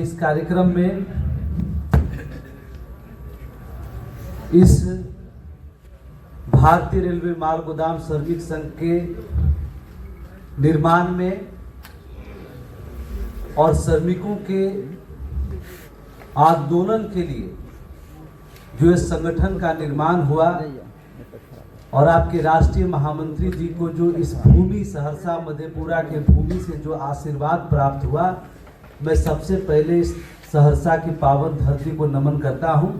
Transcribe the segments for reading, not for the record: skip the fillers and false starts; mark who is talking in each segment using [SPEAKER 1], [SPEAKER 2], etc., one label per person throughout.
[SPEAKER 1] इस कार्यक्रम में इस भारतीय रेलवे माल गोदाम श्रमिक संघ के निर्माण में और श्रमिकों के आंदोलन के लिए जो इस संगठन का निर्माण हुआ और आपके राष्ट्रीय महामंत्री जी को जो इस भूमि सहरसा मधेपुरा के भूमि से जो आशीर्वाद प्राप्त हुआ, मैं सबसे पहले इस सहरसा की पावन धरती को नमन करता हूं।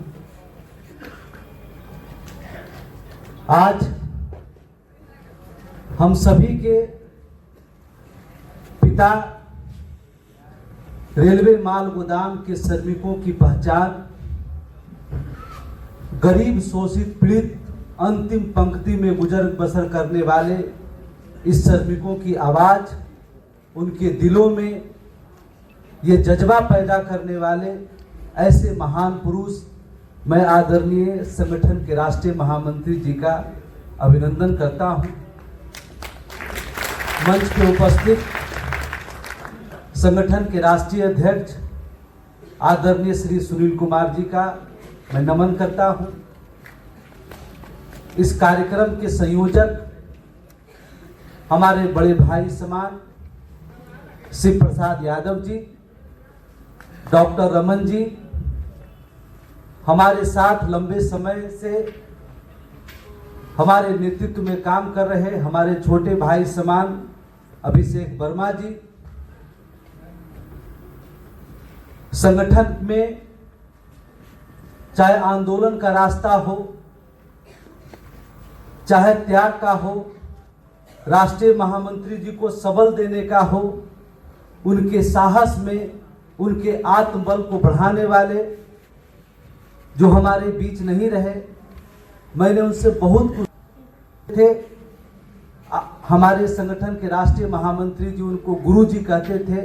[SPEAKER 1] आज हम सभी के पिता रेलवे माल गोदाम के श्रमिकों की पहचान, गरीब शोषित पीड़ित अंतिम पंक्ति में गुजर बसर करने वाले इस श्रमिकों की आवाज, उनके दिलों में ये जज्बा पैदा करने वाले ऐसे महान पुरुष, मैं आदरणीय संगठन के राष्ट्रीय महामंत्री जी का अभिनंदन करता हूं। मंच पे उपस्थित संगठन के राष्ट्रीय अध्यक्ष आदरणीय श्री सुनील कुमार जी का मैं नमन करता हूं। इस कार्यक्रम के संयोजक हमारे बड़े भाई समान शिव प्रसाद यादव जी, डॉक्टर रमन जी, हमारे साथ लंबे समय से हमारे नेतृत्व में काम कर रहे हमारे छोटे भाई समान अभिषेक वर्मा जी, संगठन में चाहे आंदोलन का रास्ता हो, चाहे त्याग का हो, राष्ट्रीय महामंत्री जी को सबल देने का हो, उनके साहस में उनके आत्मबल को बढ़ाने वाले जो हमारे बीच नहीं रहे, मैंने उनसे बहुत कुछ थे। हमारे संगठन के राष्ट्रीय महामंत्री जी उनको गुरु जी कहते थे।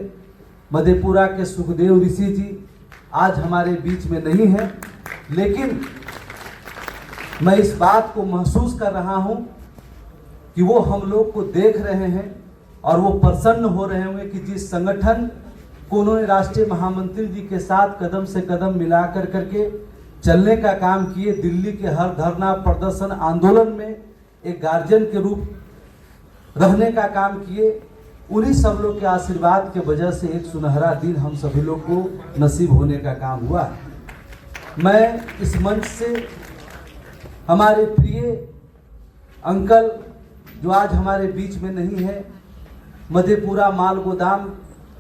[SPEAKER 1] मधेपुरा के सुखदेव ऋषि जी आज हमारे बीच में नहीं है, लेकिन मैं इस बात को महसूस कर रहा हूं कि वो हम लोग को देख रहे हैं और वो प्रसन्न हो रहे होंगे कि जिस संगठन को उन्होंने राष्ट्रीय महामंत्री जी के साथ कदम से कदम मिलाकर करके चलने का काम किए, दिल्ली के हर धरना प्रदर्शन आंदोलन में एक गार्जियन के रूप रहने का काम किए, उन्हीं सब लोग के आशीर्वाद के वजह से एक सुनहरा दिन हम सभी लोग को नसीब होने का काम हुआ। मैं इस मंच से हमारे प्रिय अंकल जो आज हमारे बीच में नहीं है, मधेपुरा माल गोदाम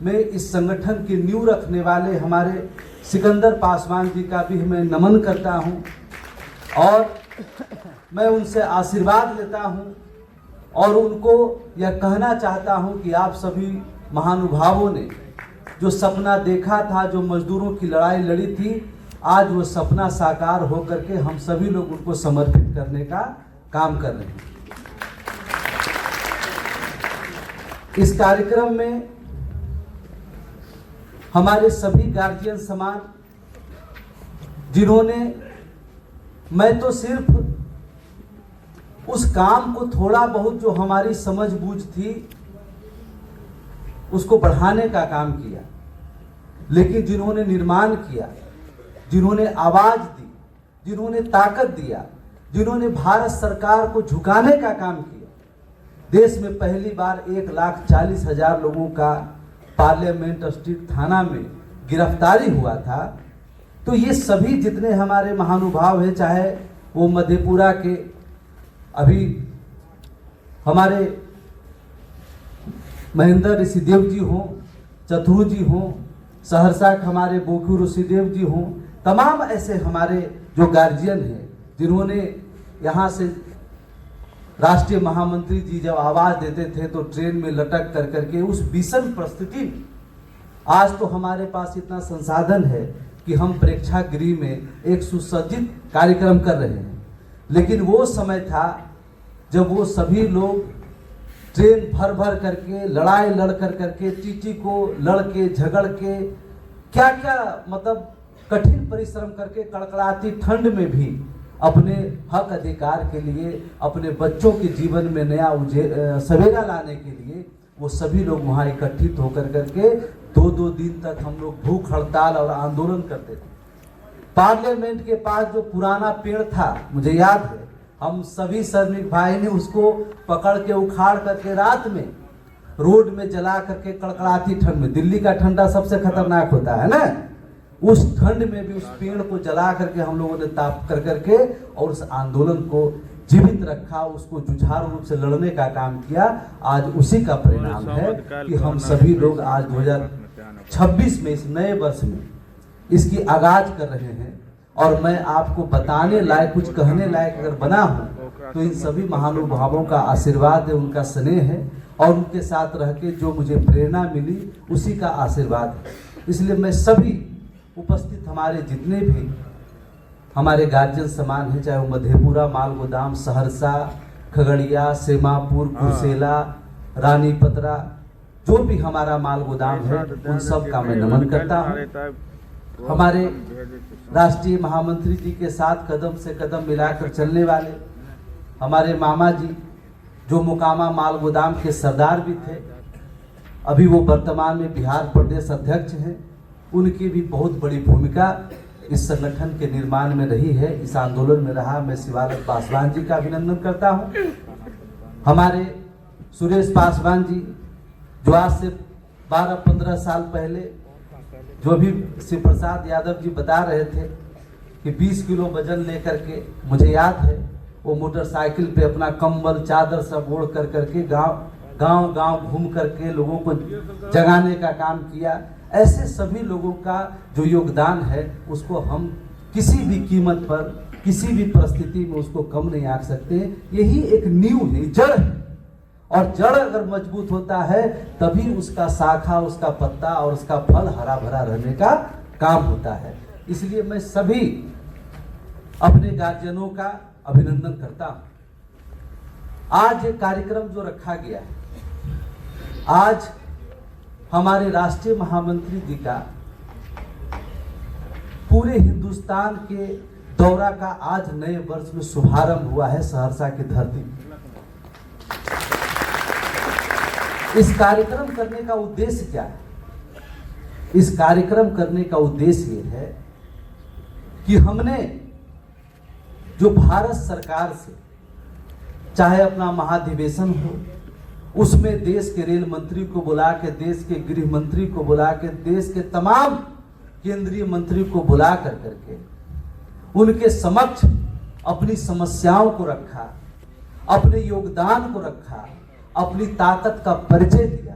[SPEAKER 1] में इस संगठन की नींव रखने वाले हमारे सिकंदर पासवान जी का भी मैं नमन करता हूं और मैं उनसे आशीर्वाद लेता हूं और उनको यह कहना चाहता हूं कि आप सभी महानुभावों ने जो सपना देखा था, जो मजदूरों की लड़ाई लड़ी थी, आज वो सपना साकार होकर के हम सभी लोग उनको समर्पित करने का काम कर रहे हैं। इस कार्यक्रम में हमारे सभी गार्जियन समान, जिन्होंने, मैं तो सिर्फ उस काम को थोड़ा बहुत जो हमारी समझ बूझ थी उसको बढ़ाने का काम किया, लेकिन जिन्होंने निर्माण किया, जिन्होंने आवाज दी, जिन्होंने ताकत दिया, जिन्होंने भारत सरकार को झुकाने का काम किया, देश में पहली बार 1,40,000 लोगों का पार्लियामेंट स्ट्रीट थाना में गिरफ्तारी हुआ था। तो ये सभी जितने हमारे महानुभाव हैं, चाहे वो मधेपुरा के अभी हमारे महेंद्र ऋषिदेव जी हों, चतुरु जी हों, सहरसा के हमारे बोकू ऋषिदेव जी हों, तमाम ऐसे हमारे जो गार्जियन हैं जिन्होंने यहाँ से राष्ट्रीय महामंत्री जी जब आवाज देते थे तो ट्रेन में लटक कर करके उस विषम परिस्थिति में, आज तो हमारे पास इतना संसाधन है कि हम प्रेक्षागृह में एक सुसज्जित कार्यक्रम कर रहे हैं, लेकिन वो समय था जब वो सभी लोग ट्रेन भर भर करके लड़ाई लड़ कर करके टीटी को लड़ के झगड़ के क्या क्या मतलब कठिन परिश्रम करके कड़कड़ाती ठंड में भी अपने हक अधिकार के लिए, अपने बच्चों के जीवन में नया सवेरा लाने के लिए वो सभी लोग वहाँ इकट्ठित होकर करके 2-2 दिन तक हम लोग भूख हड़ताल और आंदोलन करते थे। पार्लियामेंट के पास जो पुराना पेड़ था, मुझे याद है, हम सभी श्रमिक भाई ने उसको पकड़ के उखाड़ करके रात में रोड में जला करके कड़कड़ाती ठंड में, दिल्ली का ठंडा सबसे खतरनाक होता है ना, उस ठंड में भी उस पेड़ को जला करके हम लोगों ने ताप कर करके और उस आंदोलन को जीवित रखा, उसको जुझारू रूप से लड़ने का काम किया। आज उसी का परिणाम है कि हम सभी लोग आज 2026 में, इस नए वर्ष में इसकी आगाज कर रहे हैं। और मैं आपको बताने लायक, कुछ कहने लायक अगर बना हूं तो इन सभी महानुभावों का आशीर्वाद है, उनका स्नेह है और उनके साथ रह के जो मुझे प्रेरणा मिली उसी का आशीर्वाद है। इसलिए मैं सभी उपस्थित हमारे जितने भी हमारे गार्जियन समान हैं, चाहे वो मधेपुरा, माल गोदाम, सहरसा, खगड़िया, सेमापुर, कुर्सेला, रानी पतरा, जो भी हमारा माल गोदाम है, उन सब का मैं नमन करता हूँ। हमारे राष्ट्रीय महामंत्री जी के साथ कदम से कदम मिलाकर चलने वाले हमारे मामा जी, जो मुकामा माल गोदाम के सरदार भी थे, अभी वो वर्तमान में बिहार प्रदेश अध्यक्ष हैं, उनकी भी बहुत बड़ी भूमिका इस संगठन के निर्माण में रही है, इस आंदोलन में रहा। मैं शिवालक पासवान जी का अभिनंदन करता हूं। हमारे सुरेश पासवान जी, जो आज से 12-15 साल पहले, जो अभी शिव प्रसाद यादव जी बता रहे थे कि 20 किलो वजन लेकर के, मुझे याद है, वो मोटरसाइकिल पे अपना कंबल चादर सब ओढ़ कर करके गांव घूम करके लोगों को जगाने का काम किया। ऐसे सभी लोगों का जो योगदान है उसको हम किसी भी कीमत पर, किसी भी परिस्थिति में उसको कम नहीं आंक सकते। यही एक नींव है, जड़ है, और जड़ अगर मजबूत होता है तभी उसका शाखा, उसका पत्ता और उसका फल हरा भरा रहने का काम होता है। इसलिए मैं सभी अपने गार्जियनों का अभिनंदन करता हूं। आज ये कार्यक्रम जो रखा गया है, आज हमारे राष्ट्रीय महामंत्री जी का पूरे हिंदुस्तान के दौरा का आज नए वर्ष में शुभारंभ हुआ है सहरसा की धरती। इस कार्यक्रम करने का उद्देश्य क्या है? इस कार्यक्रम करने का उद्देश्य ये है कि हमने जो भारत सरकार से, चाहे अपना महाधिवेशन हो, उसमें देश के रेल मंत्री को बुला के, देश के गृह मंत्री को बुला के, देश के तमाम केंद्रीय मंत्री को बुला कर करके उनके समक्ष अपनी समस्याओं को रखा, अपने योगदान को रखा, अपनी ताकत का परिचय दिया।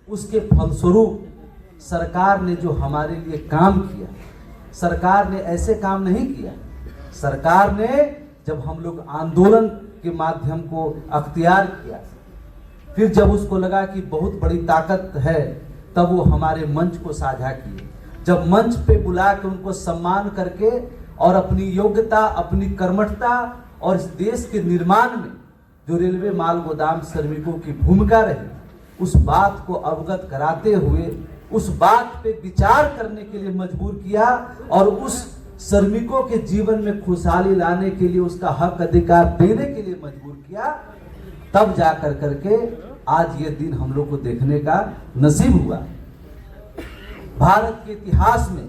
[SPEAKER 1] उसके फलस्वरूप सरकार ने जो हमारे लिए काम किया, सरकार ने ऐसे काम नहीं किया। सरकार ने जब हम लोग आंदोलन के माध्यम को अख्तियार किया, फिर जब उसको लगा कि बहुत बड़ी ताकत है, तब वो हमारे मंच को साझा किए। जब मंच पे बुला के उनको सम्मान करके और अपनी योग्यता, अपनी कर्मठता और इस देश के निर्माण में जो रेलवे माल गोदाम श्रमिकों की भूमिका रही, उस बात को अवगत कराते हुए उस बात पे विचार करने के लिए मजबूर किया और उस श्रमिकों के जीवन में खुशहाली लाने के लिए, उसका हक अधिकार देने के लिए मजबूर किया। तब जाकर करके आज ये दिन हम लोग को देखने का नसीब हुआ। भारत के इतिहास में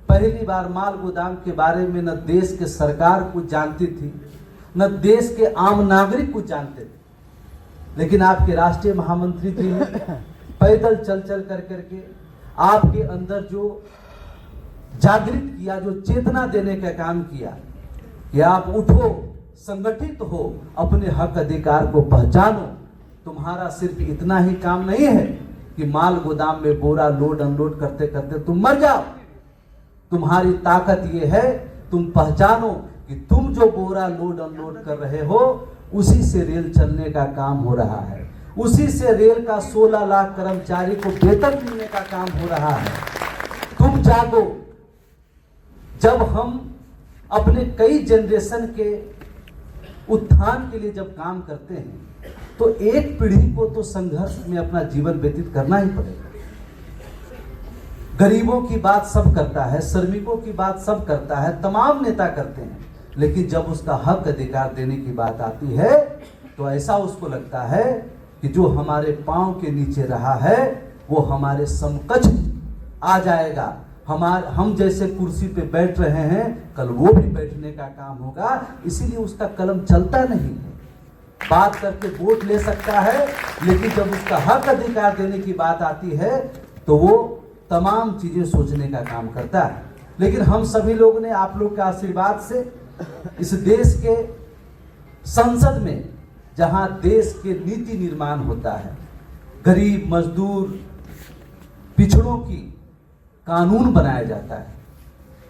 [SPEAKER 1] पहली बार माल गोदाम के बारे में न देश के सरकार कुछ जानती थी, न देश के आम नागरिक कुछ जानते थे, लेकिन आपके राष्ट्रीय महामंत्री जी ने पैदल चल चल कर करके आपके अंदर जो जागृत किया, जो चेतना देने का काम किया कि आप उठो, संगठित हो, अपने हक अधिकार को पहचानो। तुम्हारा सिर्फ इतना ही काम नहीं है कि माल गोदाम में बोरा लोड अनलोड करते करते तुम मर जाओ। तुम्हारी ताकत ये है, तुम पहचानो कि तुम जो बोरा लोड अनलोड कर रहे हो, उसी से रेल चलने का काम हो रहा है, उसी से रेल का 16 लाख कर्मचारी को वेतन मिलने का काम हो रहा है। तुम जागो। जब हम अपने कई जनरेशन के उत्थान के लिए जब काम करते हैं, तो एक पीढ़ी को तो संघर्ष में अपना जीवन व्यतीत करना ही पड़ेगा। गरीबों की बात सब करता है, श्रमिकों की बात सब करता है, तमाम नेता करते हैं, लेकिन जब उसका हक अधिकार देने की बात आती है तो ऐसा उसको लगता है कि जो हमारे पांव के नीचे रहा है वो हमारे समकक्ष आ जाएगा। हम जैसे कुर्सी पे बैठ रहे हैं, कल वो भी बैठने का काम होगा। इसीलिए उसका कलम चलता नहीं है। बात करके वोट ले सकता है, लेकिन जब उसका हक अधिकार देने की बात आती है तो वो तमाम चीजें सोचने का काम करता है। लेकिन हम सभी लोग ने आप लोग के आशीर्वाद से इस देश के संसद में, जहां देश के नीति निर्माण होता है, गरीब, मजदूर, पिछड़ों की कानून बनाया जाता है,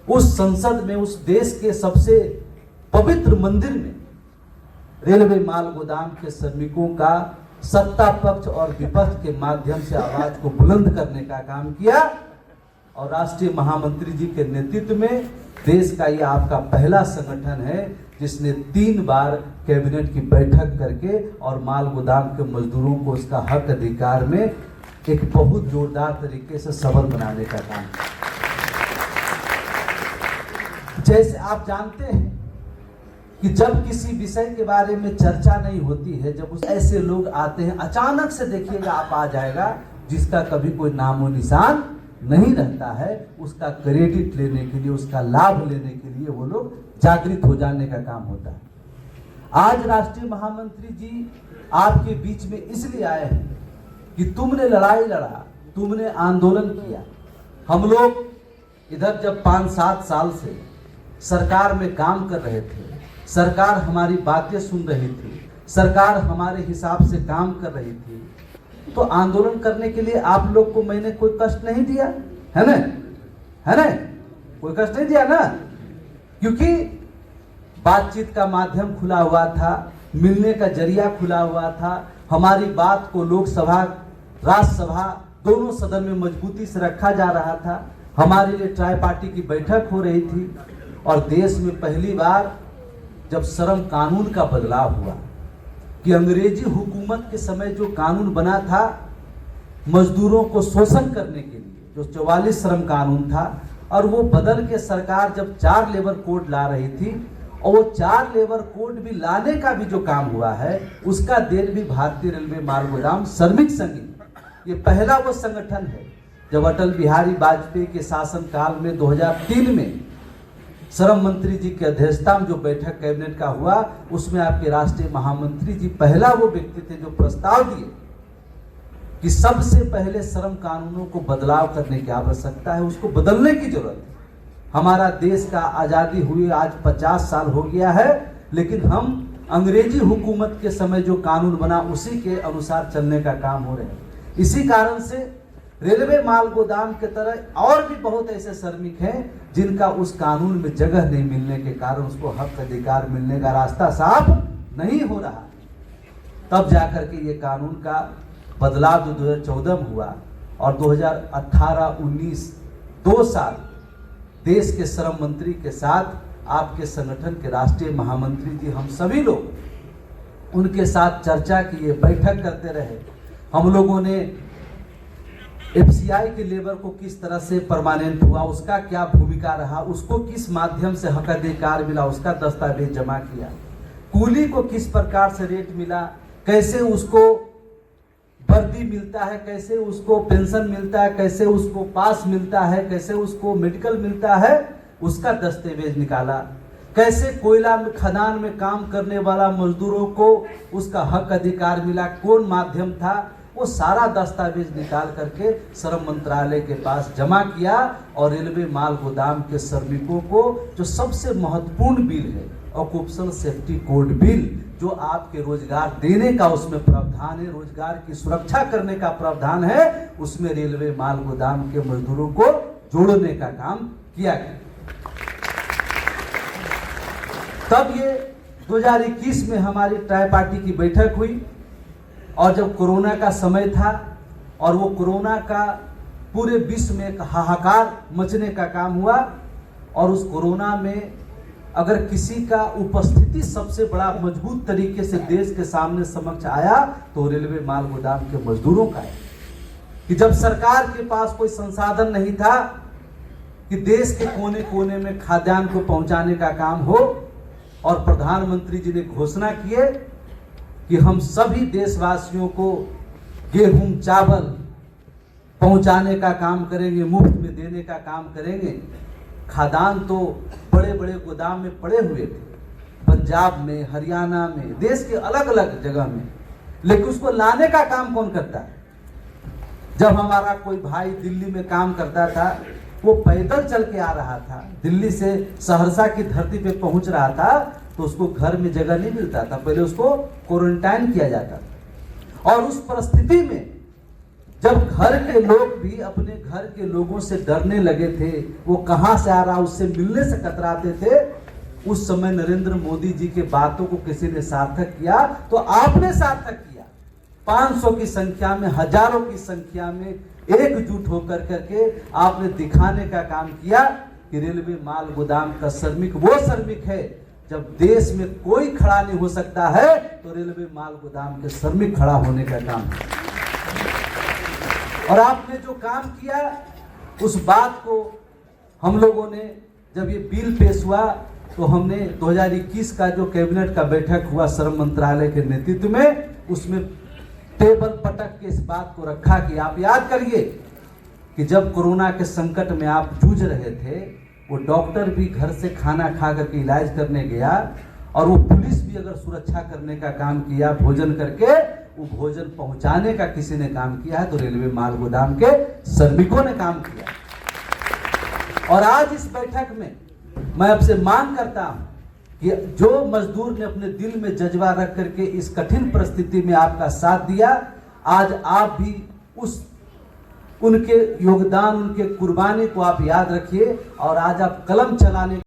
[SPEAKER 1] उस संसद में, उस देश के सबसे पवित्र मंदिर में रेलवे माल गोदाम के श्रमिकों का सत्ता पक्ष और विपक्ष के माध्यम से आवाज को बुलंद करने का काम किया। और राष्ट्रीय महामंत्री जी के नेतृत्व में देश का ये आपका पहला संगठन है जिसने 3 बार कैबिनेट की बैठक करके और माल गोदाम के मजदूरों को उसका हक अधिकार में एक बहुत जोरदार तरीके से सबल बनाने का काम किया। जैसे आप जानते हैं कि जब किसी विषय के बारे में चर्चा नहीं होती है, जब उस ऐसे लोग आते हैं, अचानक से देखिएगा आप आ जाएगा जिसका कभी कोई नामो निशान नहीं रहता है, उसका क्रेडिट लेने के लिए, उसका लाभ लेने के लिए वो लोग जागृत हो जाने का काम होता है। आज राष्ट्रीय महामंत्री जी आपके बीच में इसलिए आए हैं कि तुमने लड़ाई लड़ा, तुमने आंदोलन किया। हम लोग इधर जब 5-7 साल से सरकार में काम कर रहे थे, सरकार हमारी बातें सुन रही थी, सरकार हमारे हिसाब से काम कर रही थी, तो आंदोलन करने के लिए आप लोग को मैंने कोई कष्ट नहीं दिया, है ना? है ना? कोई कष्ट नहीं दिया ना, क्योंकि बातचीत का माध्यम खुला हुआ था, मिलने का जरिया खुला हुआ था। हमारी बात को लोकसभा, राज्यसभा दोनों सदन में मजबूती से रखा जा रहा था। हमारे लिए ट्राई पार्टी की बैठक हो रही थी और देश में पहली बार जब श्रम कानून का बदलाव हुआ कि अंग्रेजी हुकूमत के समय जो कानून बना था मजदूरों को शोषण करने के लिए, जो 44 श्रम कानून था, और वो बदल के सरकार जब 4 लेबर कोड ला रही थी, और वो 4 लेबर कोड भी लाने का भी जो काम हुआ है उसका देन भी भारतीय रेलवे माल गोदाम श्रमिक संघ, ये पहला वो संगठन है जब अटल बिहारी वाजपेयी के शासनकाल में 2003 में श्रम मंत्री जी की अध्यक्षता में जो बैठक कैबिनेट का हुआ, उसमें आपके राष्ट्रीय महामंत्री जी पहला वो व्यक्ति थे जो प्रस्ताव दिए कि सबसे पहले श्रम कानूनों को बदलाव करने की आवश्यकता है, उसको बदलने की जरूरत है। हमारा देश का आजादी हुए आज 50 साल हो गया है, लेकिन हम अंग्रेजी हुकूमत के समय जो कानून बना उसी के अनुसार चलने का काम हो रहे हैं। इसी कारण से रेलवे माल गोदाम के तरह और भी बहुत ऐसे श्रमिक हैं जिनका उस कानून में जगह नहीं मिलने के कारण उसको हक अधिकार मिलने का रास्ता साफ नहीं हो रहा। तब जाकर के ये कानून का बदलाव जो 2014 में हुआ और 2018-19 2 साल देश के श्रम मंत्री के साथ आपके संगठन के राष्ट्रीय महामंत्री जी, हम सभी लोग उनके साथ चर्चा किए, बैठक करते रहे। हम लोगों ने एफसीआई के लेबर को किस तरह से परमानेंट हुआ, उसका क्या भूमिका रहा, उसको किस माध्यम से हक अधिकार मिला, उसका दस्तावेज जमा किया। कूली को किस प्रकार से रेट मिला, कैसे उसको वर्दी मिलता है, कैसे उसको पेंशन मिलता है, कैसे उसको पास मिलता है, कैसे उसको मेडिकल मिलता है, उसका दस्तावेज निकाला। कैसे कोयला में खदान में काम करने वाला मजदूरों को उसका हक अधिकार मिला, कौन माध्यम था, वो सारा दस्तावेज निकाल करके श्रम मंत्रालय के पास जमा किया। और रेलवे माल गोदाम के श्रमिकों को जो सबसे महत्वपूर्ण बिल है, ऑक्यूपेशनल सेफ्टी कोड बिल, जो आपके रोजगार देने का उसमें प्रावधान है, रोजगार की सुरक्षा करने का प्रावधान है, उसमें रेलवे माल गोदाम के मजदूरों को जोड़ने का काम किया गया। तब ये 2021 में हमारी ट्राई पार्टी की बैठक हुई और जब कोरोना का समय था और वो कोरोना का पूरे विश्व में एक हाहाकार मचने का काम हुआ, और उस कोरोना में अगर किसी का उपस्थिति सबसे बड़ा मजबूत तरीके से देश के सामने समक्ष आया तो रेलवे माल गोदाम के मजदूरों का है। कि जब सरकार के पास कोई संसाधन नहीं था कि देश के कोने कोने में खाद्यान्न को पहुंचाने का काम हो, और प्रधानमंत्री जी ने घोषणा किए कि हम सभी देशवासियों को गेहूं, चावल पहुंचाने का काम करेंगे, मुफ्त में देने का काम करेंगे। खादान तो बड़े बड़े गोदाम में पड़े हुए थे, पंजाब में, हरियाणा में, देश के अलग अलग जगह में, लेकिन उसको लाने का काम कौन करता है? जब हमारा कोई भाई दिल्ली में काम करता था, वो पैदल चल के आ रहा था, दिल्ली से सहरसा की धरती पे पहुंच रहा था, तो उसको घर में जगह नहीं मिलता था, पहले उसको क्वारंटाइन किया जाता था। और उस परिस्थिति में जब घर के लोग भी अपने घर के लोगों से डरने लगे थे, वो कहां से आ रहा, उससे मिलने से कतराते थे, उस समय नरेंद्र मोदी जी के बातों को किसी ने सार्थक किया, तो आपने सार्थक किया। 500 की संख्या में, हजारों की संख्या में एकजुट होकर करके आपने दिखाने का काम किया कि रेलवे माल गोदाम का श्रमिक वो श्रमिक है, जब देश में कोई खड़ा नहीं हो सकता है तो रेलवे माल गोदाम के श्रमिक खड़ा होने का काम किया। और आपने जो काम किया, उस बात को हम लोगों ने, जब ये बिल पेश हुआ तो हमने 2021 का जो कैबिनेट का बैठक हुआ श्रम मंत्रालय के नेतृत्व में, उसमें टेबल पटक के इस बात को रखा कि आप याद करिए कि जब कोरोना के संकट में आप जूझ रहे थे, वो डॉक्टर भी घर से खाना खा करके इलाज करने गया, और वो पुलिस भी अगर सुरक्षा करने का काम किया, भोजन करके, वो भोजन पहुंचाने का किसी ने काम किया है तो रेलवे माल गोदाम के श्रमिकों ने काम किया। और आज इस बैठक में मैं आपसे मांग करता हूं कि जो मजदूर ने अपने दिल में जज्बा रख करके इस कठिन परिस्थिति में आपका साथ दिया, आज आप भी उनके योगदान, उनके कुर्बानी को आप याद रखिए, और आज आप कलम चलाने